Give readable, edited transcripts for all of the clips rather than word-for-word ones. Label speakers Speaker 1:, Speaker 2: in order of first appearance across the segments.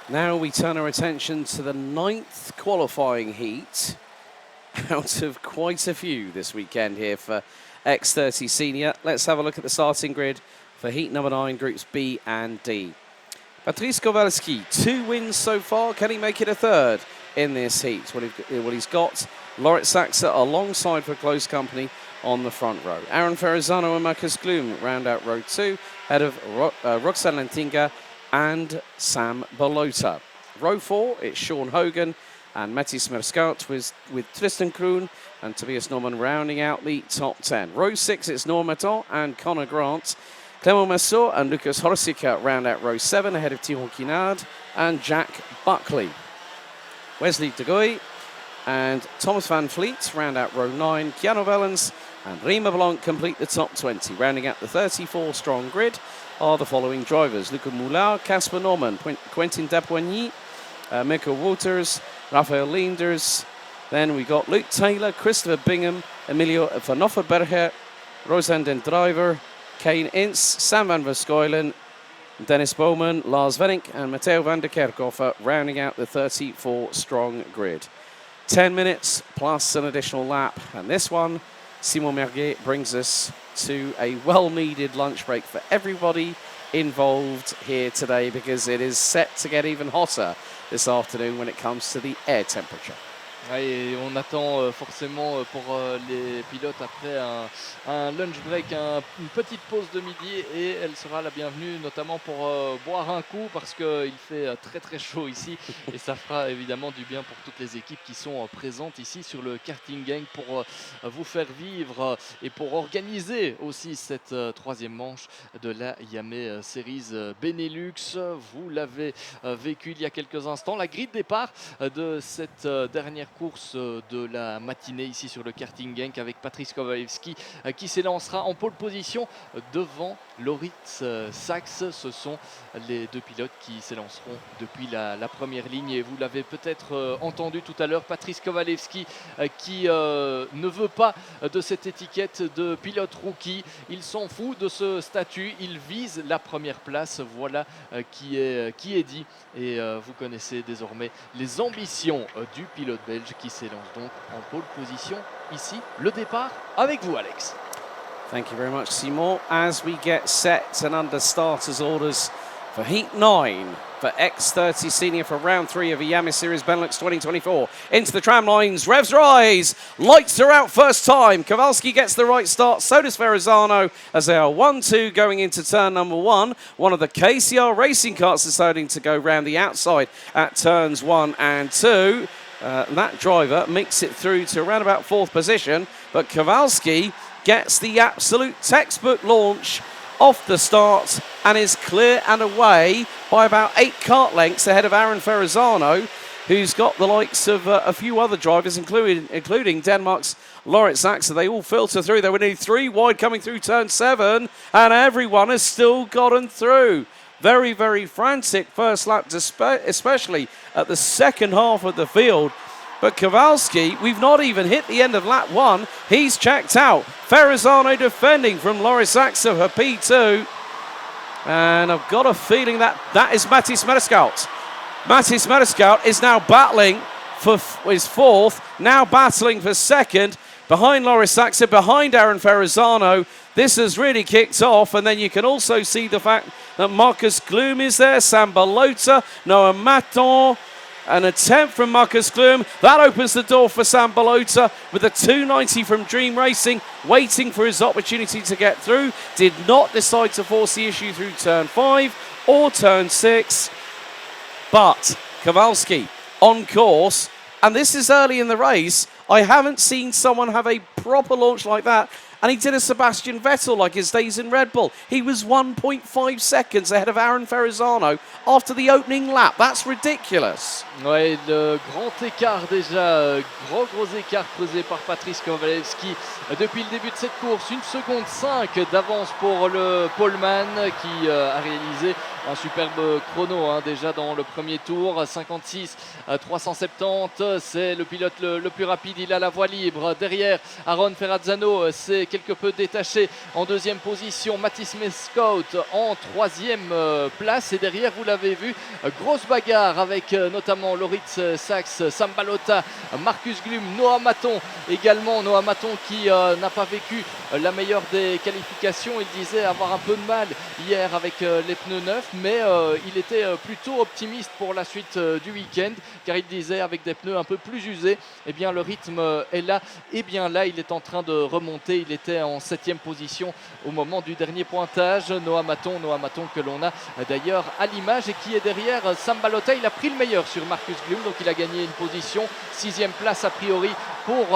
Speaker 1: Now we turn our attention to the 9th qualifying heat out of quite a few this weekend here for X30 Senior. Let's have a look at the starting grid for heat number 9, groups B and D. Patrice Kowalski, 2 wins so far. Can he make it a 3rd in this heat? Well, he's got Lorit Saxe alongside for close company on the front row. Aaron Ferrazzano and Marcus Gloom round out row 2, ahead of Roxanne Lentinga and Sam Balota. Row 4, it's Sean Hogan and Matthijs Merscout with Tristan Kroon and Tobias Norman rounding out the top 10. Row 6, it's Normaton and Connor Grant. Clément Massot and Lucas Horsica round out row 7, ahead of Thierry Kinard and Jack Buckley. Wesley de Goey and Thomas Van Vliet round out row 9. Keanu Vellens and Rima Blanc complete the top 20. Rounding out the 34-strong grid are the following drivers: Luca Moulin, Casper Norman, Quentin Dapoigny, Mirko Wouters, Raphael Leenders. Then we got Luke Taylor, Christopher Bingham, Emilio Van Offenberger, Rosan Den Driver, Kane Ince, Sam van Verskuilen, Dennis Bowman, Lars Venink and Matteo van der Kerkhoff rounding out the 34-strong grid. 10 minutes plus an additional lap, and this one, Simon Merguet, brings us to a well-needed lunch break for everybody involved here today, because it is set to get even hotter this afternoon when it comes to the air temperature.
Speaker 2: Et on attend forcément pour les pilotes après un lunch break, une petite pause de midi, et elle sera la bienvenue notamment pour boire un coup, parce qu'il fait très très chaud ici et ça fera évidemment du bien pour toutes les équipes qui sont présentes ici sur le karting Genk pour vous faire vivre et pour organiser aussi cette troisième manche de la Yamé Series Benelux. Vous l'avez vécu il y a quelques instants, la grille de départ de cette dernière course de la matinée ici sur le karting Genk, avec Patrice Kowalski qui s'élancera en pole position devant Lorit Saxe. Ce sont les deux pilotes qui s'élanceront depuis la première ligne, et vous l'avez peut-être entendu tout à l'heure, Patrice Kowalski qui ne veut pas de cette étiquette de pilote rookie. Il s'en fout de ce statut, il vise la première place, voilà qui est dit, et vous connaissez désormais les ambitions du pilote belge qui s'élance donc en pole position ici. Le départ avec vous, Alex.
Speaker 1: Thank you very much, Simon. As we get set and under starters orders for Heat 9 for X30 Senior for round 3 of the Yamé Series Benelux 2024. Into the tram lines, revs rise, lights are out first time. Kowalski gets the right start, so does Ferrazzano, as they are 1-2 going into turn number 1. One of the KCR racing carts deciding to go round the outside at turns 1 and 2. That driver makes it through to around about 4th position, but Kowalski gets the absolute textbook launch off the start and is clear and away by about 8 kart lengths ahead of Aaron Ferrazzano, who's got the likes of a few other drivers, including Denmark's Lorit Saxe. They all filter through. They were nearly 3 wide coming through turn 7, and everyone has still gotten through. Very, very frantic first lap, especially at the second half of the field. But Kowalski, we've not even hit the end of lap 1. He's checked out. Ferrazzano defending from Lorit Saxe for P2. And I've got a feeling that is Matthijs Merscout. Matthijs Merscout is now battling for his 4th, now battling for 2nd, behind Lorit Saxe, behind Aaron Ferrazzano. This has really kicked off, and then you can also see the fact that Marcus Gloom is there, Sam Balota, Noah Maton. An attempt from Marcus Gloom. That opens the door for Sam Balota with a 290 from Dream Racing, waiting for his opportunity to get through. Did not decide to force the issue through turn 5 or turn 6. But Kowalski on course, and this is early in the race. I haven't seen someone have a proper launch like that. And he did a Sebastian Vettel like his days in Red Bull. He was 1.5 seconds ahead of Aaron Ferrazzano after the opening lap. That's ridiculous.
Speaker 2: Ouais, le grand écart déjà, gros écart creusé par Patrice Kowalski depuis le début de cette course. 1 seconde 5 d'avance pour le poleman qui a réalisé un superbe chrono déjà dans le premier tour. 56 370, c'est le pilote le plus rapide, il a la voie libre. Derrière Aaron Ferrazzano, c'est quelque peu détaché en deuxième position. Mathis Mescout en troisième place. Et derrière, vous l'avez vu, grosse bagarre avec notamment Loritz Sachs, Sam Balota, Marcus Glum, Noah Maton également. Noah Maton qui n'a pas vécu la meilleure des qualifications. Il disait avoir un peu de mal hier avec les pneus neufs, mais il était plutôt optimiste pour la suite du week-end, car il disait avec des pneus un peu plus usés, eh bien le rythme est là. Et bien là, il est en train de remonter. Il était en 7e position au moment du dernier pointage. Noah Maton que l'on a d'ailleurs à l'image et qui est derrière Sam Balota. Il a pris le meilleur sur Marcus Glum, donc il a gagné une position. 6e place a priori pour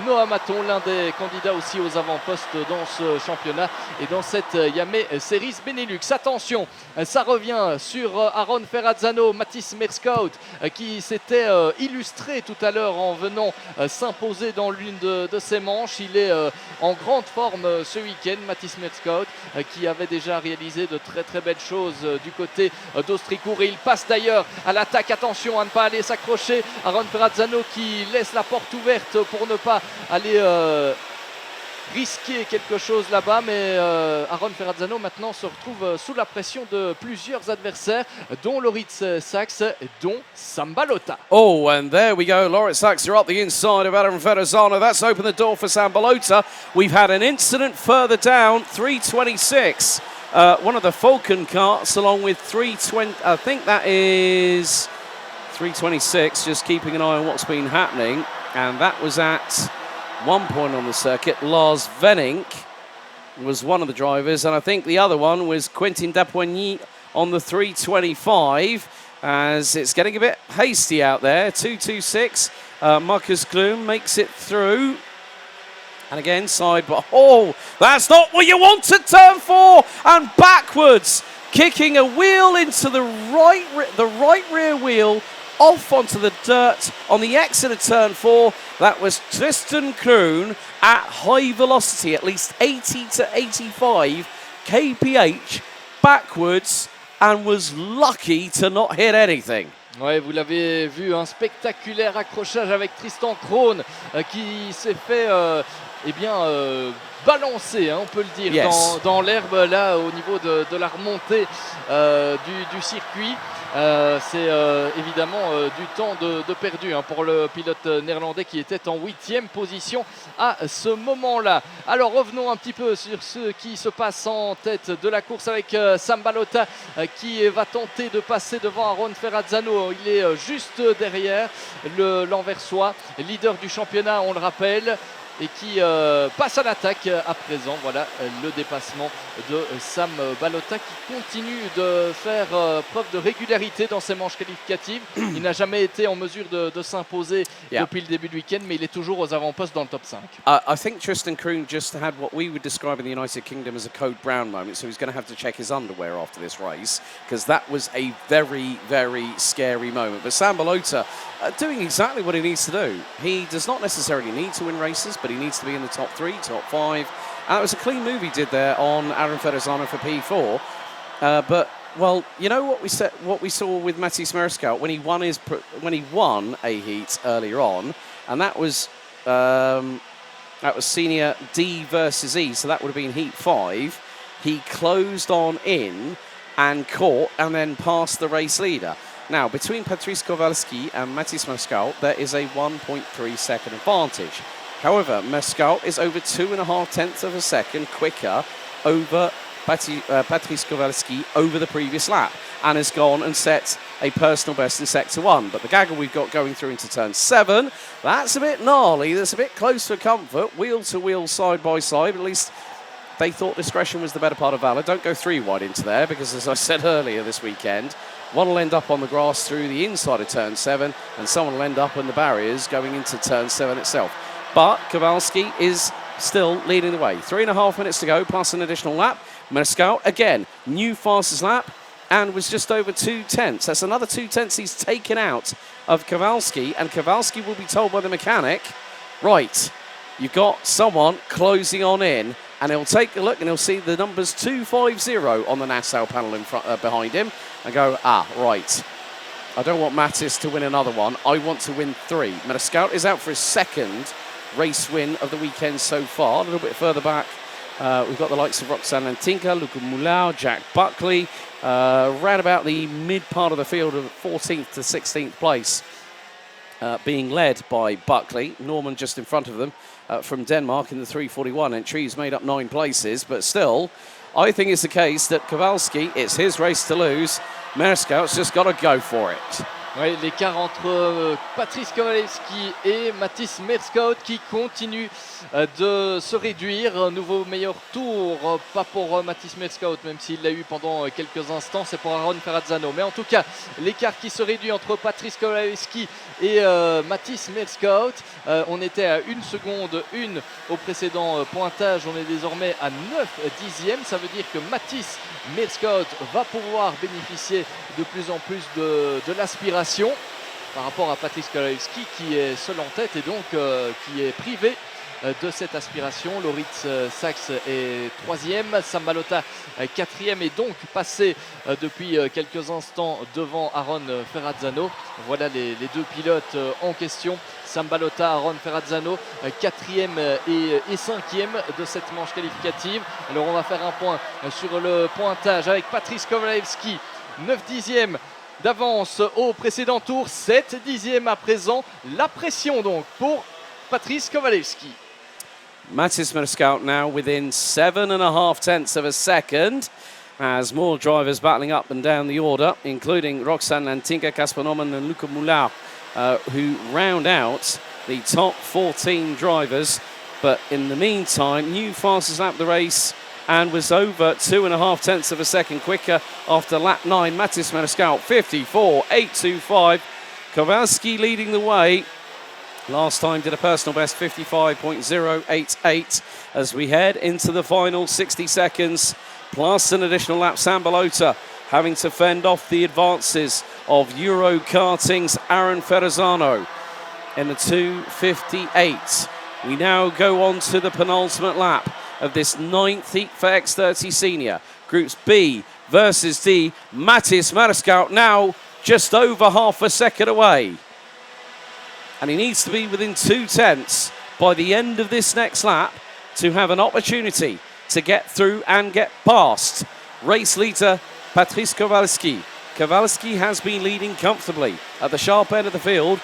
Speaker 2: Noah Maton, l'un des candidats aussi aux avant-postes dans ce championnat et dans cette Yamé Series Benelux. Attention, ça revient sur Aaron Ferrazzano, Mathis Merskout qui s'était illustré tout à l'heure en venant s'imposer dans l'une de ses manches. Il est en grande forme ce week-end, Mathis Merskout qui avait déjà réalisé de très très belles choses du côté d'Austricourt, et il passe d'ailleurs à l'attaque. Attention à ne pas aller s'accrocher. Aaron Ferrazzano qui laisse la porte ouverte pour ne pas aller risquer quelque chose là-bas, mais Aaron Ferrazzano maintenant se retrouve sous la pression de plusieurs adversaires, dont Loritz Sachs, dont Sam Balota.
Speaker 1: Oh, and there we go. Loritz Sachs are up the inside of Aaron Ferrazzano. That's opened the door for Sam Balota. We've had an incident further down, 326. One of the Falcon carts along with 320. I think that is 326, just keeping an eye on what's been happening. And that was at one point on the circuit. Lars Venink was one of the drivers, and I think the other one was Quentin Dapoigny on the 325, as it's getting a bit hasty out there. 226. Marcus Glum makes it through. And again, side, but oh, that's not what you want at turn 4, and backwards, kicking a wheel into the right rear wheel, off onto the dirt on the exit of turn 4. That was Tristan Kroon at high velocity, at least 80 to 85 kph backwards, and was lucky to not hit anything.
Speaker 2: Ouais, vous l'avez vu, un spectaculaire accrochage avec Tristan Kroon qui s'est fait balancer, on peut le dire,
Speaker 1: yes,
Speaker 2: dans l'herbe là au niveau de la remontée du circuit. C'est évidemment du temps de perdu pour le pilote néerlandais qui était en 8e position à ce moment-là. Alors revenons un petit peu sur ce qui se passe en tête de la course avec Sam Balota qui va tenter de passer devant Aaron Ferrazzano. Il est juste derrière l'Anversois, leader du championnat, on le rappelle, et qui passe à l'attaque à présent. Voilà le dépassement de Sam Balota qui continue de faire preuve de régularité dans ses manches qualificatives. Il n'a jamais été en mesure de s'imposer depuis le début du week-end, mais il est toujours aux avant-postes dans le top 5.
Speaker 1: I think Tristan Kroon just had what we would describe in the United Kingdom as a Code Brown moment, so he's going to have to check his underwear after this race, because that was a very, very scary moment. But Sam Balota doing exactly what he needs to do. He does not necessarily need to win races, but he needs to be in the top 3, top 5. And it was a clean move he did there on Aaron Ferrazzano for P4. But well, you know what we saw with Mathis Merskout when he won a heat earlier on, and that was senior D versus E, so that would have been heat 5. He closed on in and caught and then passed the race leader. Now, between Patrice Kowalski and Mathis Merskout, there is a 1.3 second advantage. However, Merskout is over 2.5 tenths of a second quicker over Patrice Kowalski over the previous lap, and has gone and set a personal best in Sector 1. But the gaggle we've got going through into turn 7, that's a bit gnarly. That's a bit close for comfort. Wheel to wheel, side by side. At least they thought discretion was the better part of valour. Don't go 3 wide into there, because as I said earlier this weekend, one will end up on the grass through the inside of turn 7, and someone will end up in the barriers going into turn 7 itself. But Kowalski is still leading the way. 3.5 minutes to go, plus an additional lap. Merskout, again, new fastest lap, and was just over 2 tenths. That's another 2 tenths he's taken out of Kowalski, and Kowalski will be told by the mechanic, right, you've got someone closing on in, and he'll take a look and he'll see the numbers 250 on the Nassau panel in front, behind him, and go, right, I don't want Mathis to win another one. I want to win 3. Merskout is out for his second race win of the weekend so far. A little bit further back, we've got the likes of Roxanne Lantinka, Luca Mulau, Jack Buckley, round about the mid part of the field of 14th to 16th place, being led by Buckley. Norman just in front of them from Denmark in the 341 entry. He's made up 9 places, but still, I think it's the case that Kowalski, it's his race to lose. Merscout's just got to go for it.
Speaker 2: Oui, l'écart entre Patrice Kowalski et Mathis Merscout qui continue de se réduire. Un nouveau meilleur tour, pas pour Mathis Merscout, même s'il l'a eu pendant quelques instants, c'est pour Aaron Ferrazzano. Mais en tout cas, l'écart qui se réduit entre Patrice Kowalski et Mathis Merscout. On était à 1 seconde 1 au précédent pointage, on est désormais à 9 dixièmes. Ça veut dire que Mathis Merscout va pouvoir bénéficier de plus en plus de l'aspiration par rapport à Patrice Kowalski qui est seul en tête et donc qui est privé de cette aspiration. Loritz Sachs est 3e, Sambalota 4e et donc passé depuis quelques instants devant Aaron Ferrazzano. Voilà les 2 pilotes en question. Sambalota, Aaron Ferrazzano, 4e et 5e de cette manche qualificative. Alors on va faire un point sur le pointage avec Patrice Kowalski, 9 dixièmes d'avance au précédent tour, 7 dixièmes à présent. La pression donc pour Patrice Kowalski.
Speaker 1: Mathis Merscout now within 7.5 tenths of a second, as more drivers battling up and down the order, including Roxanne Lantinka, Casper Norman and Luca Mulau, who round out the top 14 drivers. But in the meantime, new fastest lap of the race and was over 2.5 tenths of a second quicker after lap 9. Mathis Merscout 54.825. Kowalski leading the way. Last time did a personal best 55.088 as we head into the final 60 seconds plus an additional lap. Sambalota having to fend off the advances of Euro Karting's Aaron Ferrazzano in the 2:58. We now go on to the penultimate lap of this 9th heat for X30 Senior. Groups B versus D. Mathis Merscout now just over half a second away. And he needs to be within 2 tenths by the end of this next lap to have an opportunity to get through and get past race leader Patrice Kowalski. Kowalski has been leading comfortably at the sharp end of the field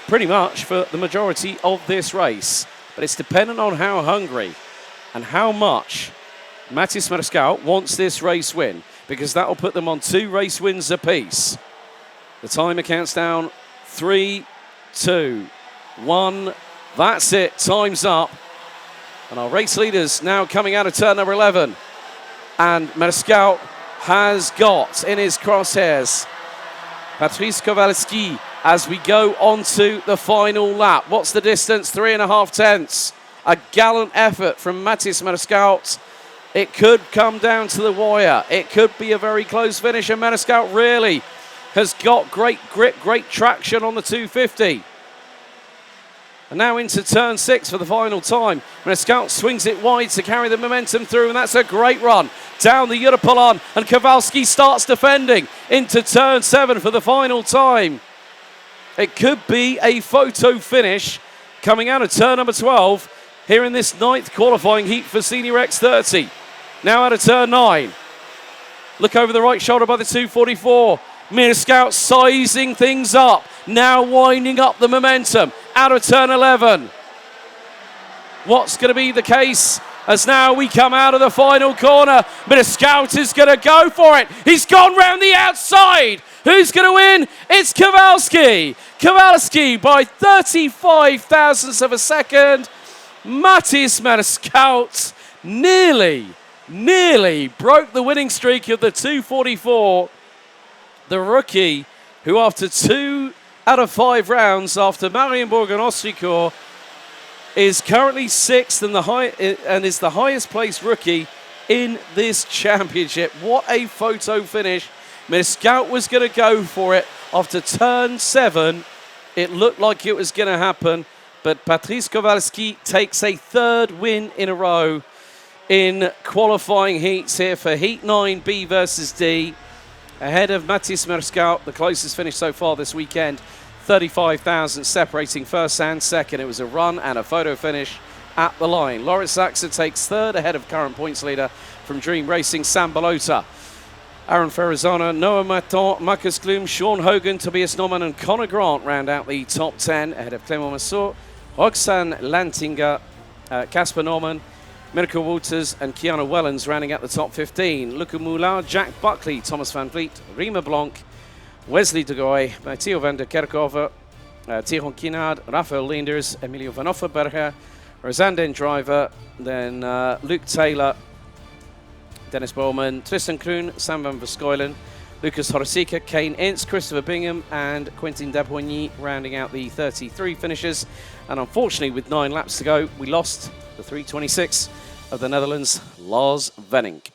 Speaker 1: pretty much for the majority of this race. But it's dependent on how hungry and how much Mathis Merscout wants this race win, because that will put them on 2 race wins apiece. The timer counts down 3, 2, 1. That's it. Time's up. And our race leaders now coming out of turn number 11. And Merscout has got in his crosshairs Patrice Kowalski as we go on to the final lap. What's the distance? 3.5 tenths. A gallant effort from Mathis Merscout. It could come down to the wire. It could be a very close finish, and Merscout really has got great grip, great traction on the 250. And now into turn 6 for the final time. Merscout swings it wide to carry the momentum through, and that's a great run down the Europolon, and Kowalski starts defending into turn 7 for the final time. It could be a photo finish coming out of turn number 12 here in this 9th qualifying heat for Senior X30. Now out of turn 9. Look over the right shoulder by the 244. Merscout sizing things up, now winding up the momentum out of turn 11. What's going to be the case as now we come out of the final corner? Merscout is going to go for it. He's gone round the outside. Who's going to win? It's Kowalski. Kowalski by 35 thousandths of a second. Mathis Merscout nearly broke the winning streak of the 244. The rookie, who after 2 out of 5 rounds after Marienburg and Ostricourt, is currently 6th and is the highest placed rookie in this championship. What a photo finish. Merscout was going to go for it after turn 7. It looked like it was going to happen, but Patrice Kowalski takes a 3rd win in a row in qualifying heats here for Heat 9 B versus D. Ahead of Mathis Merscout, the closest finish so far this weekend 35,000 separating first and second. It was a run and a photo finish at the line. Loris Zaxa takes third ahead of current points leader from Dream Racing, Sam Balota. Aaron Ferrazana, Noah Maton, Marcus Gloom, Sean Hogan, Tobias Norman and Connor Grant round out the top 10 ahead of Clément Massot, Roxanne Lantinga, Casper Norman, Mirko Wouters and Kiana Wellens rounding out the top 15. Luca Moulin, Jack Buckley, Thomas Van Vliet, Rima Blanc, Wesley de Goy, Theo van der Kerkhoven, Tyrone Kinard, Rafael Leenders, Emilio van Offerberger, Rosanden Driver, then Luke Taylor, Dennis Bowman, Tristan Kroon, Sam van Verskuilen, Lucas Horsika, Kane Ince, Christopher Bingham and Quentin Dapoigny rounding out the 33 finishers. And unfortunately, with 9 laps to go, we lost the 326 of the Netherlands, Lars Venink.